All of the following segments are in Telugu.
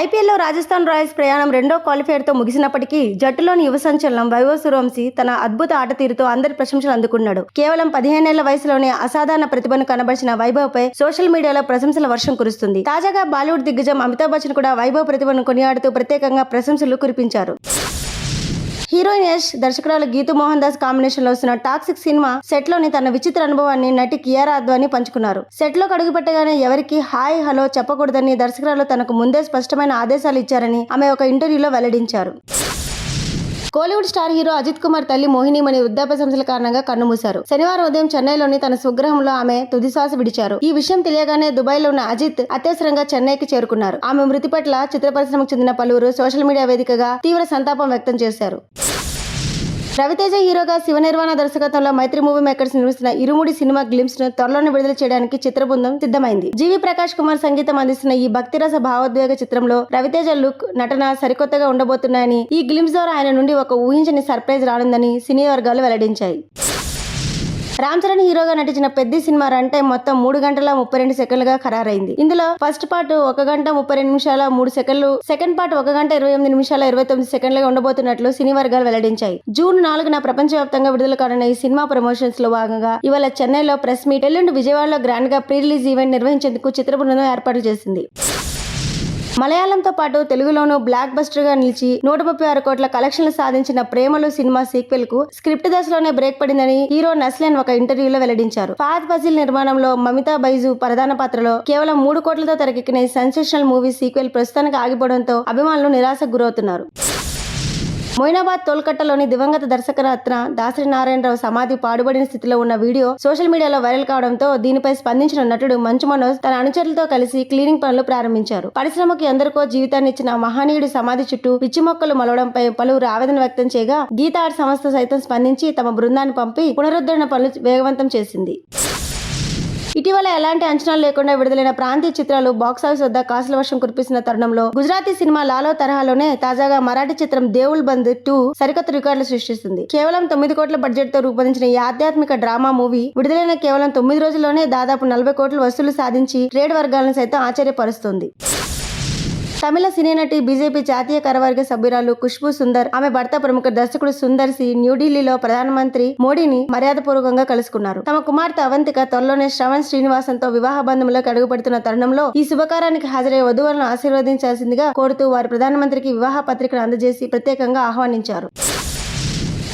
ఐపీఎల్లో రాజస్థాన్ రాయల్స్ ప్రయాణం రెండో క్వాలిఫైయర్తో ముగిసినప్పటికీ జట్టులోని యువ సంచలనం వైభవ్ సూర్యవంశీ తన అద్భుత ఆట తీరుతో అందరి ప్రశంసలు అందుకున్నాడు. కేవలం 15 ఏళ్ల వయసులోనే అసాధారణ ప్రతిభను కనబరిచిన వైభవ్ పై సోషల్ మీడియాలో ప్రశంసల వర్షం కురుస్తుంది. తాజాగా బాలీవుడ్ దిగ్గజం అమితాబ్ బచ్చన్ కూడా వైభవ్ ప్రతిభను కొనియాడుతూ ప్రత్యేకంగా ప్రశంసలు కురిపించారు. హీరోయిన్ యష్, దర్శకురాలు గీతూ మోహన్ దాస్ కాంబినేషన్ లో వస్తున్న టాక్సిక్ సినిమా సెట్ లోని తన విచిత్ర అనుభవాన్ని నటి కియారా అద్వానీ పంచుకున్నారు. సెట్ లో అడుగుపెట్టగానే ఎవరికి హాయ్ హలో చెప్పకూడదని దర్శకురాలు తనకు ముందే స్పష్టమైన ఆదేశాలు ఇచ్చారని ఆమె ఒక ఇంటర్వ్యూలో వెల్లడించారు. కోలీవుడ్ స్టార్ హీరో అజిత్ కుమార్ తల్లి మోహినీమణి వృద్ధాప్య సమస్యల కారణంగా కన్నుమూశారు. శనివారం ఉదయం చెన్నైలోని తన స్వగృహంలో ఆమె తుదిశ్వాస విడిచారు. ఈ విషయం తెలియగానే దుబాయ్లో ఉన్న అజిత్ అత్యవసరంగా చెన్నైకి చేరుకున్నారు. ఆమె మృతి పట్ల చిత్ర పరిశ్రమకు చెందిన పలువురు సోషల్ మీడియా వేదికగా తీవ్ర సంతాపం వ్యక్తం చేశారు. రవితేజ హీరోగా శివ నిర్వాణ దర్శకత్వంలో మైత్రి మూవీ మేకర్స్ నిర్మిస్తున్న ఇరుముడి సినిమా గ్లింప్స్ ను త్వరలోనే విడుదల చేయడానికి చిత్ర బృందం సిద్ధమైంది. జీవి ప్రకాష్ కుమార్ సంగీతం అందిస్తున్న ఈ భక్తిరస భావోద్వేగ చిత్రంలో రవితేజ లుక్, నటన సరికొత్తగా ఉండబోతున్నాయని, ఈ గ్లింప్స్ ద్వారా ఆయన నుండి ఒక ఊహించని సర్ప్రైజ్ రానుందని సినీ వర్గాలు వెల్లడించాయి. రామ్ చరణ్ హీరోగా నటించిన పెద్ది సినిమా రన్ టైం మొత్తం 3 గంటల 32 సెకండ్లుగా ఖరారైంది. ఇందులో ఫస్ట్ పార్ట్ 1 గంట 32 నిమిషాల 3 సెకండ్లు, సెకండ్ పార్ట్ 1 గంట 28 నిమిషాల 29 సెకండ్లుగా ఉండబోతున్నట్లు సినీ వర్గాలు వెల్లడించాయి. జూన్ 4న ప్రపంచవ్యాప్తంగా విడుదల కానున్న ఈ సినిమా ప్రమోషన్స్ లో భాగంగా ఇవాళ చెన్నైలో ప్రెస్ మీట్, ఎల్లుండి విజయవాడలో గ్రాండ్ గా ప్రీ రిలీజ్ ఈవెంట్ నిర్వహించేందుకు చిత్ర బృందం ఏర్పాట్లు చేసింది. మలయాళంతో పాటు తెలుగులోనూ బ్లాక్ బస్టర్ గా నిలిచి 136 కోట్ల కలెక్షన్లు సాధించిన ప్రేమలు సినిమా సీక్వెల్ కు స్క్రిప్ట్ దశలోనే బ్రేక్ పడిందని హీరో నస్లిన్ ఒక ఇంటర్వ్యూలో వెల్లడించారు. ఫహద్ ఫాసిల్ నిర్మాణంలో మమితా బైజు ప్రధాన పాత్రలో కేవలం 3 కోట్లతో తెరకెక్కిన ఈ సెన్సేషనల్ మూవీ సీక్వెల్ ప్రస్తుతానికి ఆగిపోవడంతో అభిమానులు నిరాశకు గురవుతున్నారు. మొయినాబాద్ తోల్కట్టలోని దివంగత దర్శకరత్న దాసరి నారాయణరావు సమాధి పాడుబడిన స్థితిలో ఉన్న వీడియో సోషల్ మీడియాలో వైరల్ కావడంతో దీనిపై స్పందించిన నటుడు మంచు మనోజ్ తన అనుచరులతో కలిసి క్లీనింగ్ పనులు ప్రారంభించారు. పరిశ్రమకు ఎందరికో జీవితాన్ని ఇచ్చిన మహనీయుడి సమాధి చుట్టూ పిచ్చి మొక్కలు మలవడంపై పలువురు ఆవేదన వ్యక్తం చేయగా గీతా ఆర్ట్ సంస్థ సైతం స్పందించి తమ బృందాన్ని పంపి పునరుద్ధరణ పనులు వేగవంతం చేసింది. ఇటీవల ఎలాంటి అంచనాలు లేకుండా విడుదలైన ప్రాంతీయ చిత్రాలు బాక్సాఫీస్ వద్ద కాసుల వర్షం కురిపిస్తున్న తరుణంలో గుజరాతీ సినిమా లాలో తరహాలోనే తాజాగా మరాఠీ చిత్రం దేవుల్ బంద్ 2 సరికొత్త రికార్డులు సృష్టిస్తుంది. కేవలం 9 కోట్ల బడ్జెట్ తో రూపొందించిన ఈ ఆధ్యాత్మిక డ్రామా మూవీ విడుదలైన కేవలం 9 రోజుల్లోనే దాదాపు 40 కోట్ల వసూలు సాధించి ట్రేడ్ వర్గాలను సైతం ఆశ్చర్యపరుస్తోంది. తమిళ సినీ నటి బీజేపీ జాతీయ కార్యవర్గ సభ్యురాలు ఖుష్బూ సుందర్, ఆమె భర్త ప్రముఖ దర్శకుడు సుందర్ సి న్యూఢిల్లీలో ప్రధానమంత్రి మోడీని మర్యాదపూర్వకంగా కలుసుకున్నారు. తమ కుమార్తె అవంతిక త్వరలోనే శ్రవణ్ శ్రీనివాసన్తో వివాహ బంధంలోకి అడుగుపెడుతున్న తరుణంలో ఈ శుభకార్యానికి హాజరయ్యే వధువులను ఆశీర్వదించాల్సిందిగా కోరుతూ వారి ప్రధానమంత్రికి వివాహ పత్రికను అందజేసి ప్రత్యేకంగా ఆహ్వానించారు.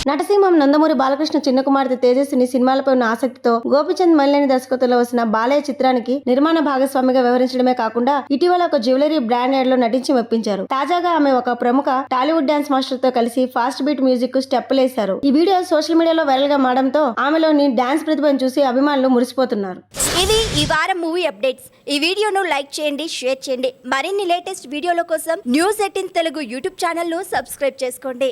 నటసింహం నందమూరి బాలకృష్ణ చిన్న కుమార్తె తేజస్విని సినిమాలపై ఉన్న ఆసక్తితో గోపిచంద్ మల్లేని దర్శకత్వంలో వస్తున్న బాలయ్య చిత్రానికి నిర్మాణ భాగస్వామిగా వ్యవహరించడమే కాకుండా ఇటీవల ఒక జ్యువెలరీ బ్రాండ్ యాడ్ లో నటించి మెప్పించారు. తాజాగా ఆమె ఒక ప్రముఖ టాలీవుడ్ డాన్స్ మాస్టర్ తో కలిసి ఫాస్ట్ బీట్ మ్యూజిక్ కు స్టెప్పులేశారు. ఈ వీడియో సోషల్ మీడియాలో వైరల్ గా మారడంతో ఆమెలోని డాన్స్ ప్రతిభను చూసి అభిమానులు మురిసిపోతున్నారు. ఇది ఈ వారం మూవీ అప్డేట్స్. ఈ వీడియోను లైక్ చేయండి, షేర్ చేయండి. మరిన్ని లేటెస్ట్ వీడియోల కోసం News18 తెలుగు యూట్యూబ్ ఛానల్ ను సబ్స్క్రైబ్ చేసుకోండి.